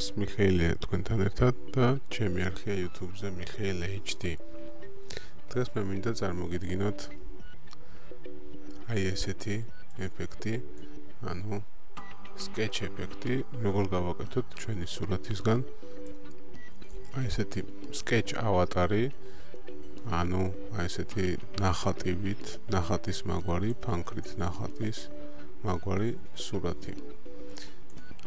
მოგესალმოს, მიხეილია თქვენთან ერთად და ჩემი არხია YouTube-ზე მიხეილ HD. დღეს მე მინდა წარმოგიდგინოთ აი ესეთი ეფექტი, ანუ sketch ეფექტი, როგორ გავაკეთოთ ჩვენი სურათისგან. აი ესეთი sketch ავატარი, ანუ აი ესეთი ნახატივით, ნახატის მაგვარი, ფანქრით ნახატის მაგვარი სურათი.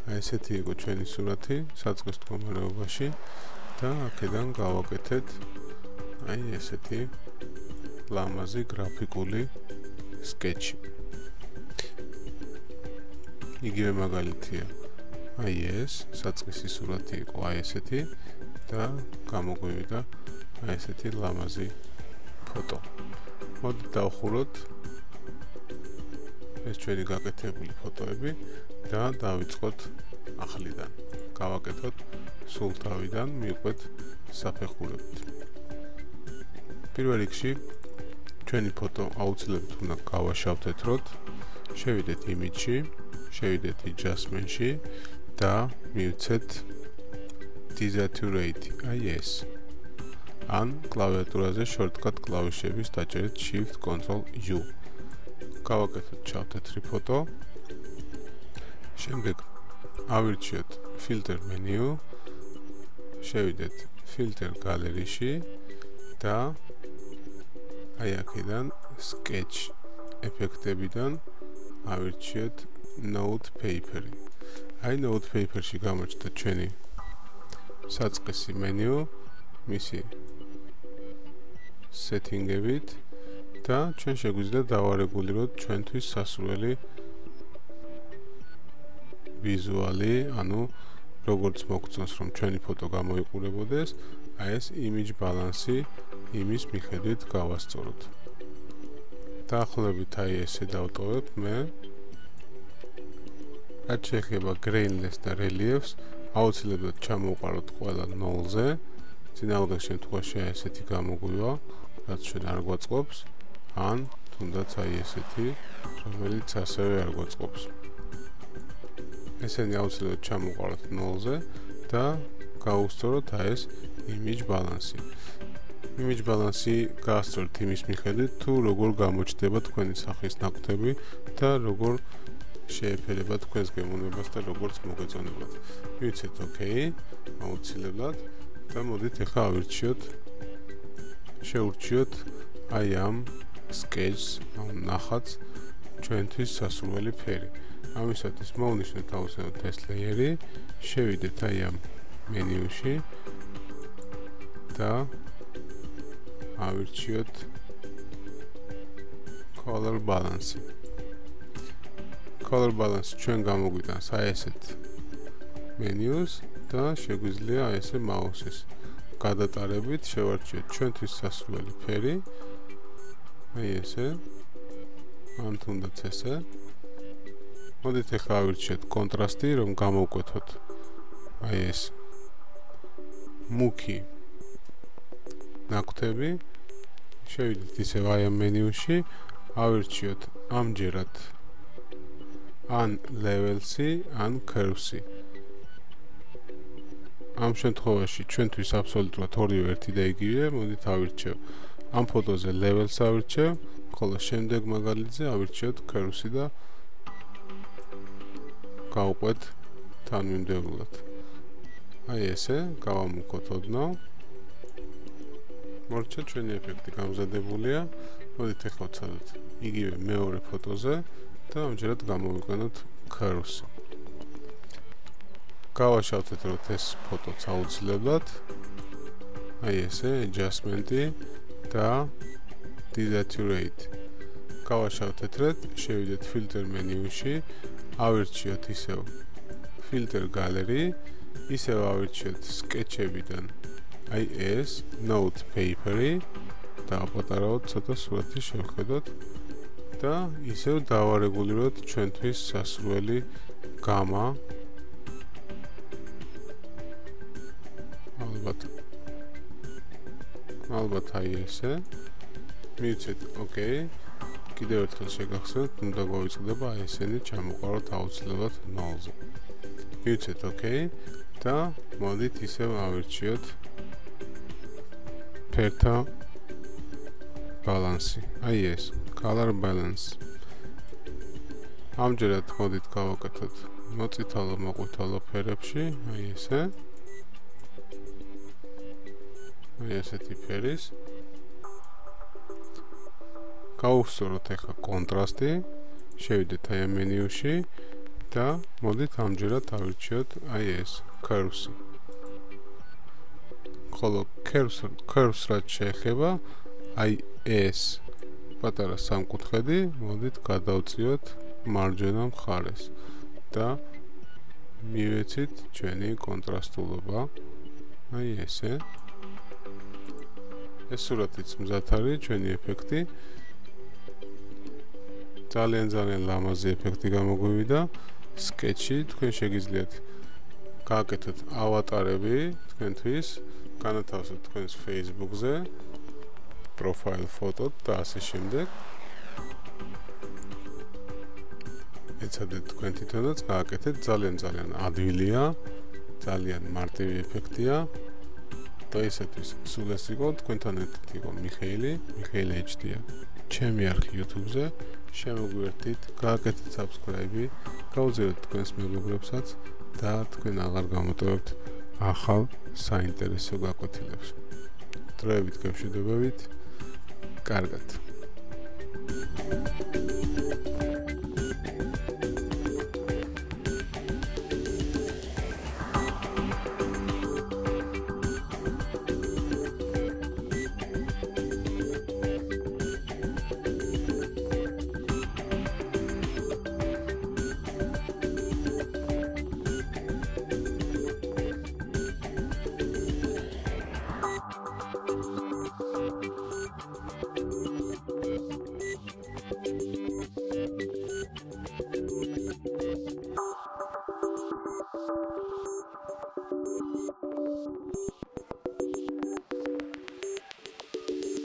აი ესეთი იყო ჩვენი სურათი საწყის მდგომარეობაში და აქედან გავაკეთეთ აი ესეთი ლამაზი გრაფიკული sketch. იგივე მაგალითია. აი ეს საწყისი სურათი იყო აი ესეთი და გამოგვივიდა აი ესეთი ლამაზი ფოტო. მოდით დავხუროთ ეს ჩვენი გაკეთებული ფოტოები და დავიწყოთ ახლიდან. გავაკეთოთ სულ თავიდან, მივყვეთ საფეხურებით. პირველ რიგში ჩვენი ფოტო აუცილებლად უნდა გავაშავთეთროთ. შევიდეთ image-ში, შევიდეთ adjustment-ში და მივცეთ desaturate. აი ეს. ან კლავიატურაზე shortcut კლავიშების დაჭერით shift control u. გავაკეთოთ ჩავთეთრი ფოტო. შემდეგ ავირჩიოთ filter menu, შევიდეთ filter gallery-ში და აი აქედან sketch ეფექტებიდან ავირჩიოთ note paper-ი. აი note paper-ში გამოჩნდა ჩვენი საწყისი მენიუ, მისი setting-ებით და ჩვენ შეგვიძლია დავარეგულიროთ ჩვენთვის სასურველი ვიზუალი, ანუ როგორც მოგწონს რომ ჩვენი ფოტო გამოიყურებოდეს, აი ეს image balance-ი იმის მიხედვით გავასწოროთ. დაახლოებით აი ესე დავტოვებ მე. რაც შეეხება grainless და reliefs, აუცილებლად ჩამოვყაროთ ყველა 0-ზე. წინააღმდეგ შემთხვევაში აი ესეთი გამოგვივა, რაც ჩვენ არ გვაწყობს, ან თუნდაც აი ესეთი, რომელიც ასევე არ გვაწყობს. ესენი აუცილებლად ჩამოვყაროთ 0-ზე და გავუსწოროთ აი ეს image balance-ი. image balance-ი გაასწორეთ იმის მიხედვით, თუ როგორ გამოჩნდება თქვენი სახის ნაკვთები და როგორ შეეფერება თქვენს გემოვნებას და როგორც მოგეწონებათ. მივიცეთ OK, აუცილებლად და მოდით ახლა შევურჩიოთ აი ამ sketch-ს, ამ ნახატს ჩვენთვის სასურველი ფერი. ამისათვის მოვნიშნეთ აუცილებლად ეს layer-ი, შევიდეთ აი ამ მენიუში და ავირჩიოთ color balance. color balance ჩვენ გამოგვიტანს აი ესეთ მენიუს და შეგვიძლია აი ესე მაუსის გადატარებით შევარჩიოთ ჩვენთვის სასურველი ფერი. აი ესე. ან თუნდაც ესე. მოდით ახლა ავირჩიოთ კონტრასტი, რომ გამოვკვეთოთ აი ეს მუქი ნაკვთები. შევიდეთ ისევ აი ამ მენიუში, ავირჩიოთ ამჯერად ან levels-ი, ან curves-ი. ამ შემთხვევაში ჩვენთვის აბსოლუტურად ორივე ერთი და იგივეა. მოდით ავირჩევ ამ ფოტოზე levels ავირჩევ, ხოლო შემდეგ მაგალითზე ავირჩევთ curves-ი და გავყვეთ თანმიმდევრულად. აი ესე, გავამუქოთ ოდნავ. მორჩა ჩვენი ეფექტი გამზადებულია. მოდით ახლა ვცადოთ იგივე მეორე ფოტოზე და ამჯერად გამოვიყენოთ curves-ი. გავაშავთეთროთ ეს ფოტოც აუცილებლად. აი ესე, adjustment-ი და desaturate. გავაშავთეთრეთ, შევიდეთ filter menu-ში, ავირჩიოთ ისევ filter gallery, ისევ ავირჩიოთ sketch-ებიდან აი ეს note paper-ი და აპატარავოთ ცოტა სურათი შევხედოთ და ისევ დავარეგულიროთ ჩვენთვის სასურველი გამა. ალბათ აი ესე. მივცეთ OK. კიდევ ერთხელ შეგახსენოთ, უნდა გავიწყდება აი ესენი ჩამოყაროთ აუცილებლად 0-ზე. მივცეთ OK და მოდით ისევ ავირჩიოთ ფერთა ბალანსი. აი ეს, color balance. ამჯერად მოდით გავაკეთოთ მოწითალო მოყვითალო ფერებში, აი ესე. აი ესეთი ფერის. გავუსწოროთ ახლა კონტრასტი, შევიდეთ აი ამ მენიუში და მოდით ამჯერად ავირჩიოთ აი ეს, curves. ხოლო curves რაც შეეხება, აი ეს პატარა სამკუთხედი, მოდით გადავწიოთ მარჯვენა მხარეს და მივეცით ჩვენი კონტრასტულობა. აი ესე. ეს სურათიც მზად არის, ჩვენი ეფექტი. ძალიან ლამაზი ეფექტი გამოგვივიდა. Sketch-ი თქვენ შეგიძლიათ გააკეთოთ ავატარები თქვენთვის, განათავსოთ თქვენს Facebook-ზე, profile photo და ასე შემდეგ. ეცადეთ თქვენ თვითონაც გააკეთეთ, ძალიან ადვილია, ძალიან მარტივი ეფექტია. და ისეთვის სულ ეს იყო, თქვენთან ერთად იყო მიხეილი HD-ა. ჩემი არხი YouTube-ზე, შემოგვიერთდით, გააკეთეთ subscribe-ი, გაუძლიერეთ თქვენს მეგობრებსაც და თქვენ აღარ გამოტოვებთ ახალ საინტერესო გაკვეთილებს. დროებით გემშვიდობებით, კარგად.